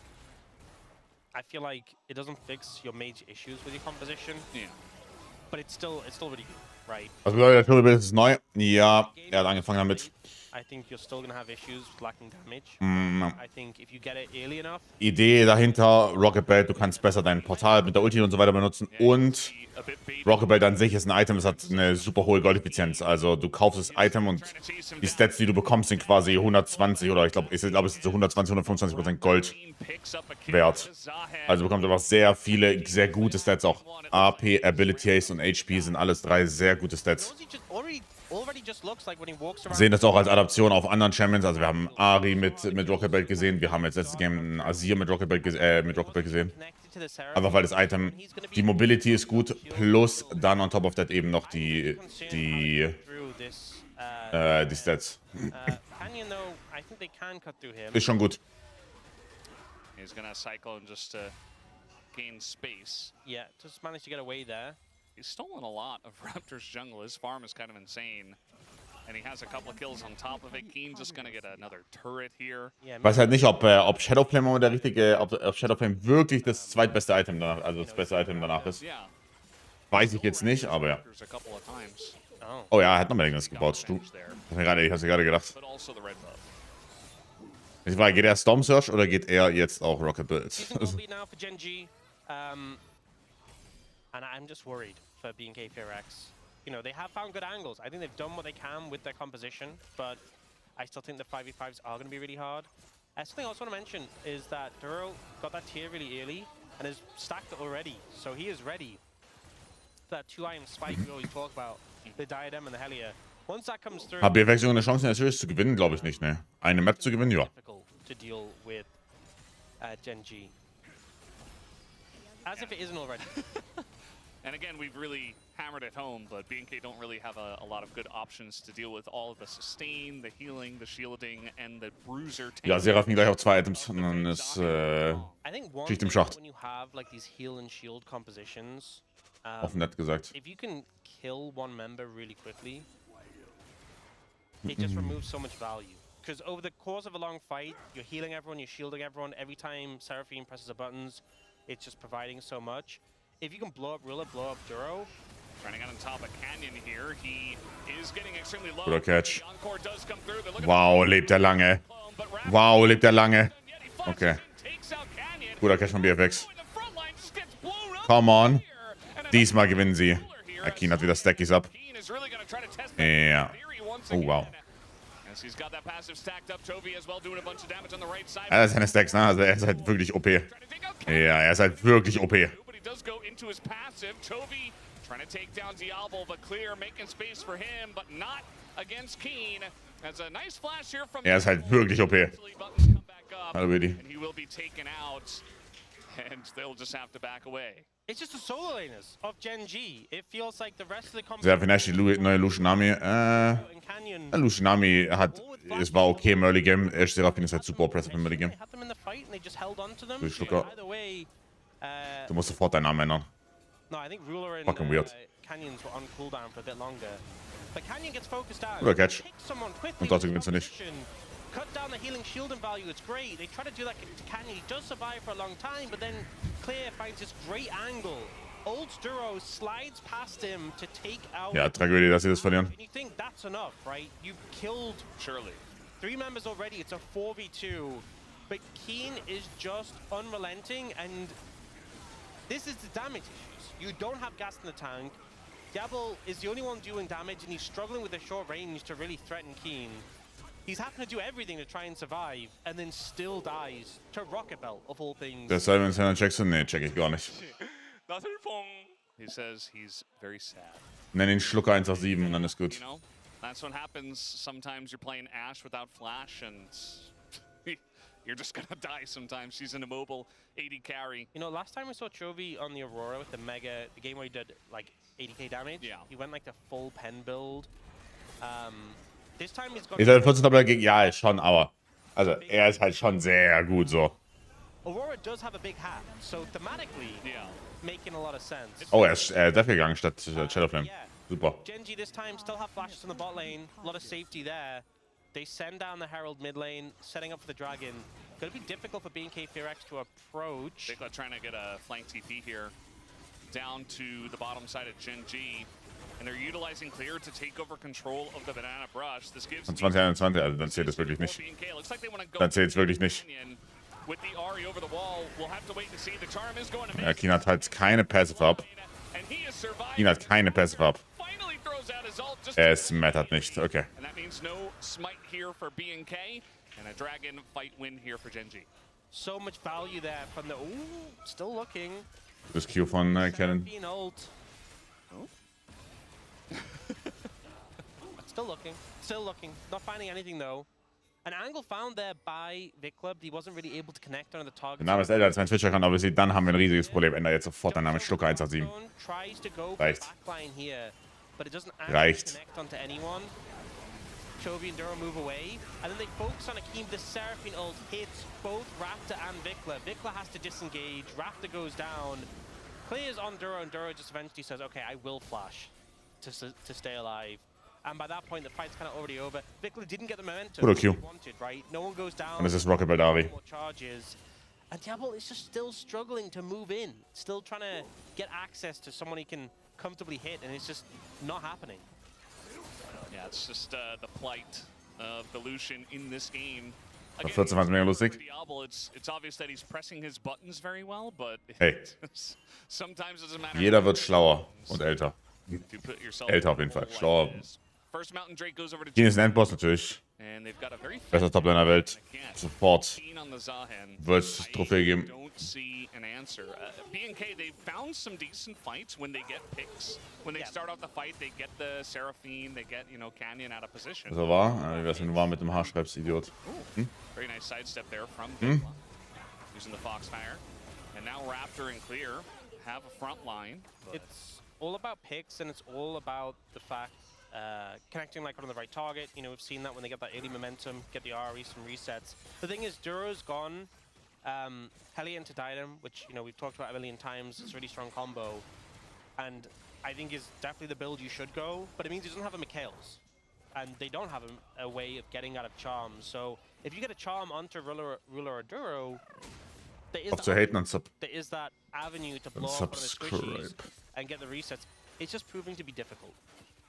[SPEAKER 1] I feel like it doesn't fix your major issues with your composition.
[SPEAKER 3] Yeah.
[SPEAKER 1] But it's still really good, right?
[SPEAKER 2] Also Leute, der Tunnelbild ist neu. Ja, er hat angefangen damit.
[SPEAKER 1] I think you're still gonna have issues with lacking damage. I think if you get it early enough.
[SPEAKER 2] Idee dahinter, Rocket Belt, du kannst besser dein Portal mit der Ulti und so weiter benutzen. Und Rocket Belt an sich ist ein Item, das hat eine super hohe Goldeffizienz. Also du kaufst das Item und die Stats, die du bekommst, sind quasi 120 oder ich glaube, es ist so 120, 125% Gold wert. Also du bekommst einfach sehr viele, sehr gute Stats. Auch AP, Abilities und HP sind alles 3 sehr gute Stats. Sehen das auch als Adaption auf anderen Champions. Also wir haben Ari mit Rocket Belt gesehen. Wir haben jetzt letztes Game einen Azir mit Rocket Belt gesehen. Einfach weil das Item, die Mobility ist gut, plus dann on top of that eben noch die Stats. Ist schon gut.
[SPEAKER 3] He's gonna cycle and just gain space.
[SPEAKER 1] Yeah, just managed to get away there.
[SPEAKER 3] He's stolen a lot of Raptor's jungle. His farm is kind of insane. And he has a couple of kills on top of it. Keen's just gonna get another turret here.
[SPEAKER 2] Ich weiß halt nicht, ob Shadowflame der richtige, ob Shadowflame wirklich das zweitbeste Item danach, also das beste Item danach ist. Weiß ich jetzt nicht, aber ja. Oh ja, er hat noch mehr irgendwas gebaut. Ich hab's gerade gedacht. Ich frage, geht er Storm Surge oder geht er jetzt auch Rocket Belt?
[SPEAKER 1] And I'm just worried for BNK FX. You know, they have found good angles. I think they've done what they can with their composition, but I still think the 5v5s are going to be really hard. Something I also want to mention is that Duro got that tier really early and has stacked it already, so he is ready. That 2-item spike we always talk about, the Diadem and the Helia. Once that comes through,
[SPEAKER 2] Hat BFX eine Chance in der Series zu gewinnen? Glaube ich nicht, ne. Eine Map zu gewinnen, ja.
[SPEAKER 1] Difficult to deal with GENG. As if it isn't already.
[SPEAKER 3] And again, we've really hammered it home, but BNK don't really have a lot of good options to deal with all of the sustain, the healing, the shielding, and the bruiser.
[SPEAKER 2] Ja, Seraphim gleich auf 2 Items und dann ist Schicht im Schacht.
[SPEAKER 1] When you have like these heal and shield compositions,
[SPEAKER 2] Offen nett gesagt.
[SPEAKER 1] if you can kill one member really quickly, it just removes so much value. Because over the course of a long fight, you're healing everyone, you're shielding everyone. Every time Seraphim presses the buttons, it's just providing so much. If you can blow up Ruler, blow up Duro.
[SPEAKER 3] Trying to get on top of Canyon here. He is getting extremely low.
[SPEAKER 2] Guter Catch. Wow, lebt er lange. Wow, lebt er lange. Okay. Guter Catch von BFX. Come on. Diesmal gewinnen sie. Keen hat wieder Stackies ab. Ja. Oh, wow. Er hat seine Stacks, ne? Also er ist halt wirklich OP. Ja, er ist halt wirklich OP.
[SPEAKER 3] Does go into his passive. Chovy trying to take down Diablo, but clear, making space for him, but not against Keen. That's a nice flash here from.
[SPEAKER 2] Er ist halt wirklich OP. Hallo, Willi.
[SPEAKER 3] And he will be taken out, and they'll just have to back away.
[SPEAKER 1] It's just the solo laners of GENG. It feels like the rest of the
[SPEAKER 2] Sehr vielleicht die neue Lucianami. Lucianami es war okay im Early Game. Seraphim ist halt super oppressive im Early Game. Schlucker. Du musst sofort deinen Namen ändern. Fucking weird. Guter Catch. Und trotzdem gewinnst du nicht.
[SPEAKER 1] Cut down the healing shield and value, it's great. They try to do that to Canyon. He does survive for a long time, but then Clear finds this great angle. Old Duro slides past him to take out.
[SPEAKER 2] Ja, Tragödie, dass sie das verlieren.
[SPEAKER 1] You think that's enough, right? You've killed
[SPEAKER 3] surely
[SPEAKER 1] 3 members already. It's a 4v2. But Keen is just unrelenting, and this is the damage issues. You don't have gas in the tank. Diablo is the only one doing damage, and he's struggling with the short range to really threaten Keen. He's having to do everything to try and survive, and then still dies to Rocket Belt, of all things.
[SPEAKER 2] Der Simon Sandler Jackson? Nee, check ich gar nicht.
[SPEAKER 3] He says he's very sad.
[SPEAKER 2] Nenn ihn Schlucker 187 und dann ist gut.
[SPEAKER 3] You know, that's what happens. Sometimes you're playing Ashe without flash, and you're just gonna die sometimes. She's an immobile 80 carry.
[SPEAKER 1] You know, last time we saw Chovy on the Aurora with the Mega, the game where he did like 80k damage, he went like the full pen build. This time he's got...
[SPEAKER 2] Ist er 14 Tabelle gegen... Ja, schon, aber... Also, er ist halt schon sehr gut, so.
[SPEAKER 1] Aurora does have a big hat, so thematically, making a lot of sense.
[SPEAKER 2] Oh, er ist Death gegangen statt Shadowflame. Super.
[SPEAKER 1] GENG this time still have flashes on the bot lane, a lot of safety there. They send down the Herald mid lane, setting up for the Dragon. Gonna be difficult for BNK FX to approach.
[SPEAKER 3] Bigla trying to get a flank TP here. Down to the bottom side of GENG. And they're utilizing clear to take over control of the banana brush. This gives
[SPEAKER 2] 2021, also dann zählt es wirklich nicht. Dann zählt es wirklich nicht. Ja, Keen hat halt keine Passive ab. Keen hat keine Passive ab. Es mattert nicht, okay.
[SPEAKER 1] So much value there from the... Ooh, still looking.
[SPEAKER 2] Das Q von Cannon.
[SPEAKER 1] Still looking. Not finding anything though. An angle found there by Vic Club. He wasn't really able to connect on the target.
[SPEAKER 2] Der Name ist älter als mein Twitch-Account, aber dann haben wir ein riesiges Problem. Ändert jetzt sofort der Name Schlucker 187. Reicht. Reicht.
[SPEAKER 1] Chovy and Duro move away, and then they focus on Akeem. The Seraphine ult hits both Raptor and Vikla. Vikla has to disengage. Raptor goes down. Clears on Duro, and Duro just eventually says, "Okay, I will flash to stay alive." And by that point, the fight's kind of already over. Vikla didn't get the momentum he wanted, right? No one goes down.
[SPEAKER 2] Und es ist Rocket Baldavi.
[SPEAKER 1] More charges. And Diablo is just still struggling to move in, still trying to get access to someone he can comfortably hit, and it's just not happening.
[SPEAKER 3] Yeah, it's just the plight of the Lucian in this game.
[SPEAKER 2] Again, 14 fand es mega lustig.
[SPEAKER 3] Diablo, it's obvious that he's pressing his buttons very well, but
[SPEAKER 2] hey,
[SPEAKER 3] sometimes it doesn't matter.
[SPEAKER 2] Jeder wird schlauer und älter. Älter auf jeden Fall. Schlauer. Keen ist ein Endboss natürlich. Bester Toplaner der Welt. Sofort wird es Trophäe geben.
[SPEAKER 3] BNK, they found some decent fights when they get picks. When they start off the fight, they get the Seraphine, they get, you know, Canyon out of position.
[SPEAKER 2] So war, wie wär's, wenn du war mit dem Haarschreibst, Idiot.
[SPEAKER 3] Very nice sidestep there from Vikla, using the Foxfire. And now Raptor and Clear have a front line.
[SPEAKER 1] It's all about picks, and it's all about the fact connecting like on the right target. You know, we've seen that when they get that early momentum, get the RE, some resets. The thing is, Duro's gone. Hellion to Dynam, which, you know, we've talked about a million times. It's a really strong combo, and I think is definitely the build you should go. But it means he doesn't have a Mikhails, and they don't have a way of getting out of charms. So if you get a charm onto Ruler or Duro, there is that avenue to blow up on the squishies and get the resets. It's just proving to be difficult,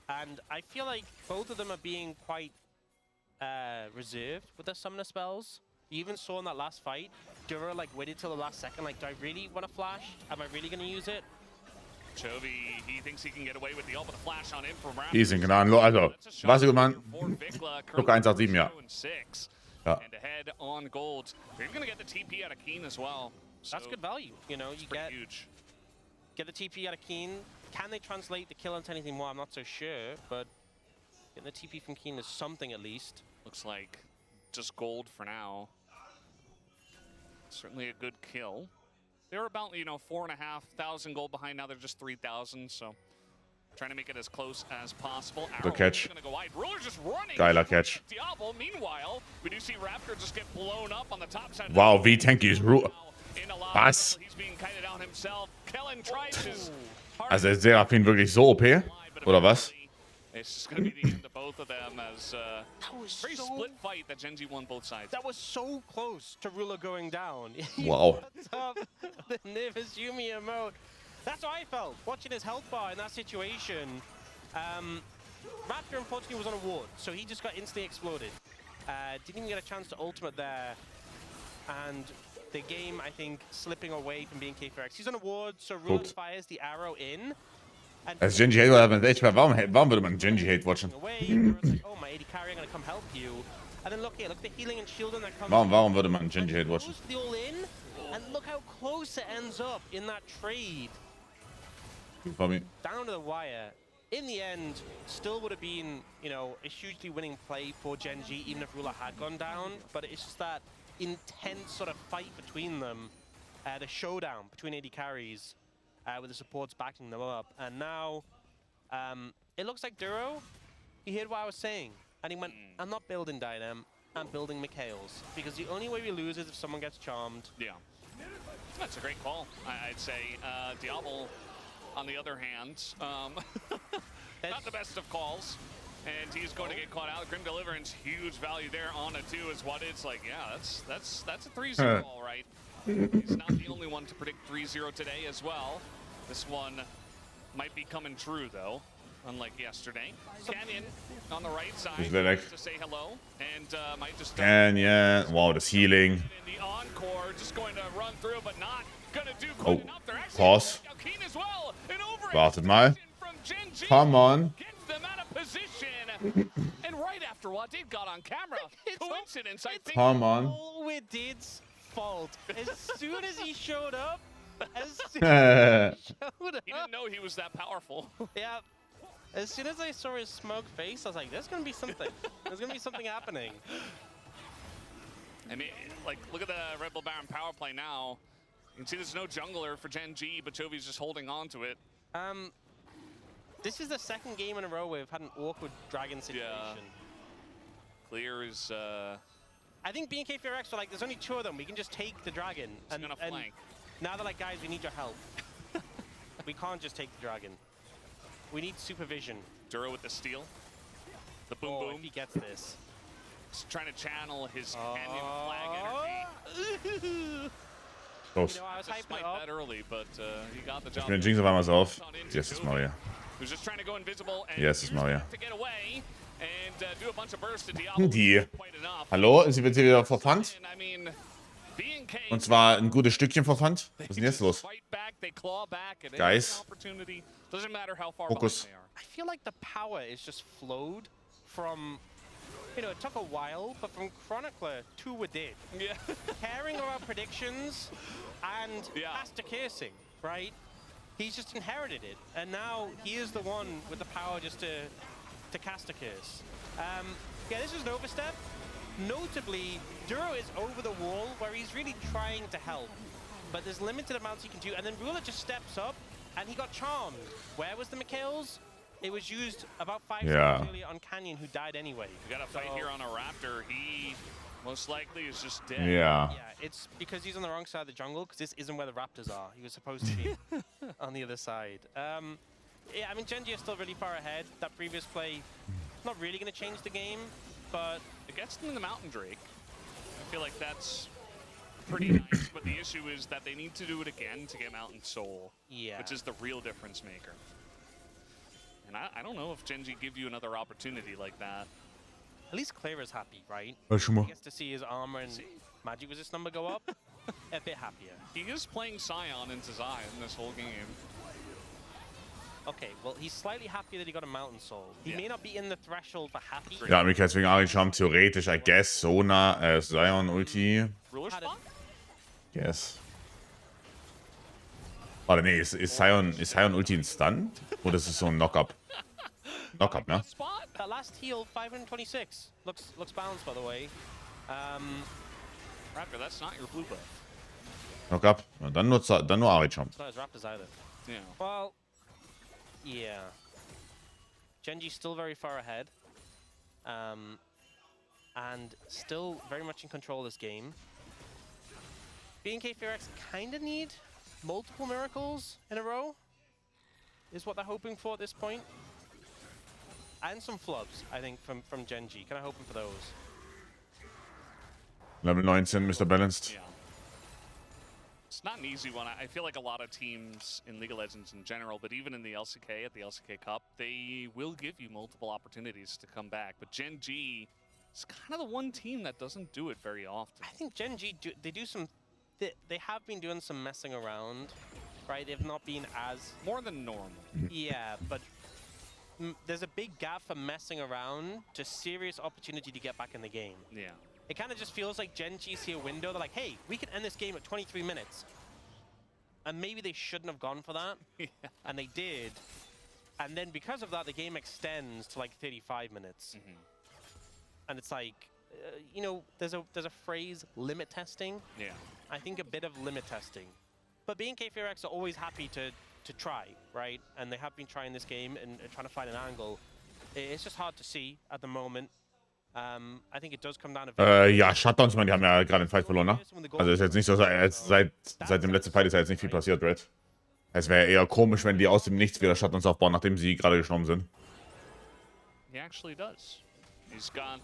[SPEAKER 1] and I feel like both of them are being quite reserved with their summoner spells. You even saw in that last fight, Duro like waited till the last second, like, do I really want to flash? Am I really going to use it?
[SPEAKER 3] Chovy, he thinks he can get away with the ult, but a flash on him from Raptor.
[SPEAKER 2] Die sind gnadenlos, also, was gut, Mann. Look 187, ja.
[SPEAKER 3] Ja. And ahead on gold. They're going to get the TP out of Keen as well. So
[SPEAKER 1] that's good value, you know, you get the TP out of Keen. Can they translate the kill into anything more? I'm not so sure, but getting the TP from Keen is something at least.
[SPEAKER 3] Looks like just gold for now. Certainly a good kill. They're about, you know, 4,500 gold behind. Now they're just 3,000, so trying to make it as close as possible.
[SPEAKER 2] Good catch.
[SPEAKER 3] Go just running.
[SPEAKER 2] Geiler Catch.
[SPEAKER 3] Diablo. Meanwhile, we do see Raptor just get blown up on the top side.
[SPEAKER 2] Wow, wie tanky ist Was? Also ist Seraphine wirklich so OP? Oder was?
[SPEAKER 3] It's just going to be the end of both of them as very split fight that GENG won both sides.
[SPEAKER 1] That was so close to Ruler going down.
[SPEAKER 2] Wow.
[SPEAKER 1] The nervous Yumi emote. That's how I felt watching his health bar in that situation. Raptor unfortunately was on a ward, so he just got instantly exploded. Didn't even get a chance to ultimate there, and the game, I think, slipping away from being BFX. He's on a ward, so Ruler fires the arrow in.
[SPEAKER 2] Als GENG Hate war man echt, warum würde man GENG Hate watchen? Warum würde man GENG Hate watchen?
[SPEAKER 1] And look how close it ends up in that trade. Down to the wire. In the end, still would have been, you know, a hugely winning play for GENG, even if Ruler had gone down. But it's just that intense sort of fight between them, the showdown between AD carries. With the supports backing them up, and now it looks like Duro, he heard what I was saying, and he went, I'm not building Dynam, I'm building Mikhails, because the only way we lose is if someone gets charmed.
[SPEAKER 3] Yeah, that's a great call, I'd say. Diablo, on the other hand, not the best of calls, and he's going to get caught out. Grim Deliverance, huge value there on a 2 is what it's like. Yeah, that's a 3-0 all right. He's not the only one to predict 3-0 today as well. This one might be coming true, though. unlike yesterday. Canyon on the right side to say hello, and might just
[SPEAKER 2] Canyon, wow, das Healing.
[SPEAKER 3] in the encore, just going to run through, but not gonna do
[SPEAKER 2] Oh,
[SPEAKER 3] quite enough. They're actually
[SPEAKER 2] pause.
[SPEAKER 3] keen as well. An
[SPEAKER 2] Wartet mal.
[SPEAKER 3] from GENG
[SPEAKER 2] Come on.
[SPEAKER 3] gets them out of position, and right after what they've got on camera, coincidence, I think.
[SPEAKER 2] Come on.
[SPEAKER 1] All with Did's fault. As soon as he showed up,
[SPEAKER 3] He didn't know he was that powerful.
[SPEAKER 1] Yeah. As soon as I saw his smoke face, I was like, there's gonna be something. There's gonna be something happening.
[SPEAKER 3] I mean, like, look at the Red Bull Baron power play now. You can see there's no jungler for GENG, but Chovy's just holding on to it.
[SPEAKER 1] This is the second game in a row where we've had an awkward dragon situation.
[SPEAKER 3] Yeah. Clear is,
[SPEAKER 1] I think B&K FearX are like, there's only 2 of them. We can just take the dragon.
[SPEAKER 3] and gonna flank.
[SPEAKER 1] Now they're like, guys, we need your help. We can't just take the dragon. We need supervision.
[SPEAKER 3] Duro with the steal. The boom
[SPEAKER 1] Oh,
[SPEAKER 3] boom.
[SPEAKER 1] if he gets this.
[SPEAKER 3] He's trying to channel his Canyon flag energy.
[SPEAKER 2] Los.
[SPEAKER 1] You know, I was
[SPEAKER 3] Just
[SPEAKER 1] hyping
[SPEAKER 3] smite
[SPEAKER 1] it up.
[SPEAKER 3] that early, but he got the job.
[SPEAKER 2] Ich bin Jinx auf einmal so auf.
[SPEAKER 3] On into
[SPEAKER 2] Jesus
[SPEAKER 3] Chovy,
[SPEAKER 2] Maria.
[SPEAKER 3] who's just trying to go invisible and
[SPEAKER 2] Jesus
[SPEAKER 3] use
[SPEAKER 2] Maria.
[SPEAKER 3] that to get away and do a bunch of bursts to Diablo.
[SPEAKER 2] Die.
[SPEAKER 3] Quite enough.
[SPEAKER 2] Hallo, sie wird hier wieder verfandt.
[SPEAKER 3] And I mean, B&K,
[SPEAKER 2] Und zwar ein gutes Stückchen verfandt. Was ist denn jetzt los?
[SPEAKER 3] fight back, they claw back, and
[SPEAKER 2] Guys.
[SPEAKER 3] any opportunity. Doesn't matter how far
[SPEAKER 2] Focus.
[SPEAKER 3] behind they are.
[SPEAKER 1] I feel like the power is just flowed from, you know, it took a while, but from Chronicler to Wadid.
[SPEAKER 3] Yeah.
[SPEAKER 1] Caring about predictions and
[SPEAKER 3] Yeah.
[SPEAKER 1] master cursing, right? He's just inherited it, and now he is the one with the power just to cast a curse. Yeah, this is an overstep. Notably, Duro is over the wall where he's really trying to help, but there's limited amounts he can do, and then Ruler just steps up, and he got charmed. Where was the Mikhails? It was used about 5 seconds earlier on Canyon, who died anyway.
[SPEAKER 3] We got a fight here on a Raptor. He most likely is just dead.
[SPEAKER 2] Ja.
[SPEAKER 1] Yeah, it's because he's on the wrong side of the jungle, because this isn't where the Raptors are. He was supposed to be on the other side. Yeah, I mean, GENG is still really far ahead. That previous play, not really going to change the game, but
[SPEAKER 3] It gets them in the Mountain Drake. I feel like that's pretty nice, but the issue is that they need to do it again to get Mountain Soul,
[SPEAKER 1] yeah.
[SPEAKER 3] which is the real difference maker. And I don't know if GENG give you another opportunity like that.
[SPEAKER 1] At least Clear is happy, right?
[SPEAKER 2] Schon
[SPEAKER 1] He
[SPEAKER 2] mal.
[SPEAKER 1] gets to see his armor and magic resist number go up. A bit happier.
[SPEAKER 3] He is playing Scion into Zion this whole game.
[SPEAKER 1] Okay, well, he's slightly happier that he got a Mountain Soul. He may not be in the threshold for happy.
[SPEAKER 2] Ja, mich deswegen Aricham theoretisch, I guess, Sona, Zion, Ulti.
[SPEAKER 3] Ruler spot?
[SPEAKER 2] Yes. Warte, nee, ist Zion Ulti ein Stun? Oder ist es so ein Knock-Up? Knock-Up, ne?
[SPEAKER 3] Spot?
[SPEAKER 1] That last heal, 526. Looks balanced, by the way.
[SPEAKER 3] Raptor, that's not your blue buff.
[SPEAKER 2] Knock-Up. Ja, dann nur Aricham.
[SPEAKER 1] It's not his Raptors either.
[SPEAKER 3] Yeah.
[SPEAKER 1] Well, yeah. GENG's still very far ahead. And still very much in control of this game. B&K FearX kind of need multiple miracles in a row, is what they're hoping for at this point. And some flubs, I think, from GENG. Kind of hoping for those.
[SPEAKER 2] Level 19, Mr. Balanced.
[SPEAKER 3] Yeah. It's not an easy one. I feel like a lot of teams in League of Legends in general, but even in the LCK, at the LCK Cup, they will give you multiple opportunities to come back. But GENG is kind of the one team that doesn't do it very often.
[SPEAKER 1] I think GENG, they have been doing some messing around, right? They've not been as...
[SPEAKER 3] More than normal.
[SPEAKER 1] Yeah, but there's a big gap from messing around to serious opportunity to get back in the game.
[SPEAKER 3] Yeah.
[SPEAKER 1] It kind of just feels like GENG see a window. They're like, hey, we can end this game at 23 minutes. And maybe they shouldn't have gone for that.
[SPEAKER 3] Yeah.
[SPEAKER 1] And they did. And then because of that, the game extends to like 35 minutes.
[SPEAKER 3] Mm-hmm.
[SPEAKER 1] And it's like, you know, there's a phrase, limit testing.
[SPEAKER 3] Yeah.
[SPEAKER 1] I think a bit of limit testing. But B&K FearX are always happy to try, right? And they have been trying this game and trying to find an angle. It's just hard to see at the moment. I think it does come down to...
[SPEAKER 2] Ja, Shutdowns, die haben ja gerade den Fight verloren, ne? Also ist jetzt nicht so, seit dem letzten Fight ist ja jetzt nicht viel passiert, Red. Es wäre eher komisch, wenn die aus dem Nichts wieder Shutdowns aufbauen, nachdem sie gerade gestorben sind.
[SPEAKER 3] He actually does. He's got,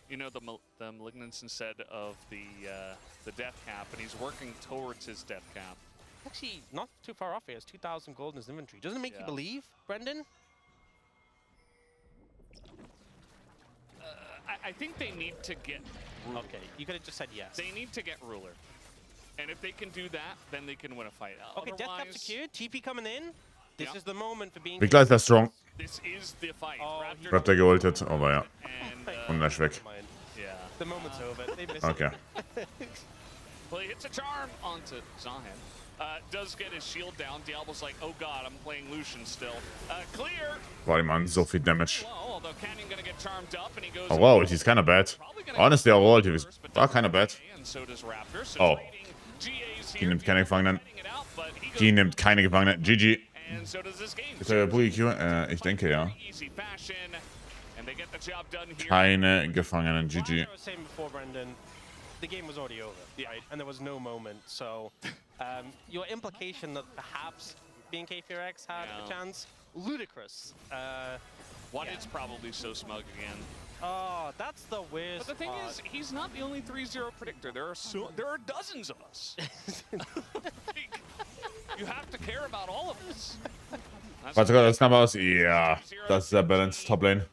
[SPEAKER 3] you know, the Malignance instead of the death cap, and he's working towards his death cap.
[SPEAKER 1] Actually, not too far off here. It's 2,000 gold in his inventory. Doesn't it make you believe, Brendan?
[SPEAKER 3] I think they need to get Ruler.
[SPEAKER 1] Okay, you could have just said yes.
[SPEAKER 3] They need to get Ruler. And if they can do that, then they can win a fight.
[SPEAKER 1] Okay, death cap secured. TP coming in. This is the moment for being...
[SPEAKER 2] Wickler ist sehr strong.
[SPEAKER 3] This is the fight.
[SPEAKER 2] Raptor geultet, aber ja.
[SPEAKER 3] And,
[SPEAKER 2] Und er ist weg.
[SPEAKER 3] yeah.
[SPEAKER 1] The moment's over. They missed
[SPEAKER 2] Okay.
[SPEAKER 3] Well, he hits a charm onto Zahan. Does get his shield down. Diablo's like, oh god, I'm playing Lucian still. Clear.
[SPEAKER 2] Boah, die machen so viel Damage.
[SPEAKER 3] Well, although Canyon gonna get charmed up and he goes.
[SPEAKER 2] Oh wow, he's kinda bad. Honestly, our ulti is kinda bad.
[SPEAKER 3] And so does Raptor. So
[SPEAKER 2] Oh.
[SPEAKER 3] GA's
[SPEAKER 2] Die
[SPEAKER 3] here.
[SPEAKER 2] nimmt keine Gefangenen.
[SPEAKER 3] Fighting it out, but he
[SPEAKER 2] Die
[SPEAKER 3] goes
[SPEAKER 2] nimmt keine Gefangenen. GG.
[SPEAKER 3] and so does this game.
[SPEAKER 2] Ist der Boogie Q? Ich denke ja.
[SPEAKER 3] Easy fashion. And they get the job done here.
[SPEAKER 2] Keine Gefangenen.
[SPEAKER 1] Well,
[SPEAKER 2] GG.
[SPEAKER 1] as I was saying before, Brendan, the game was already over, right? And there was no moment. So your implication that perhaps being KFRX had a chance, ludicrous.
[SPEAKER 3] One is probably so smug again.
[SPEAKER 1] Oh, that's the worst.
[SPEAKER 3] But the thing is, he's not the only 3-0 predictor. There are dozens of us. Like, you have to care about all of us.
[SPEAKER 2] Warte, das kann man aus. Ja, das ist der Balance Top Lane.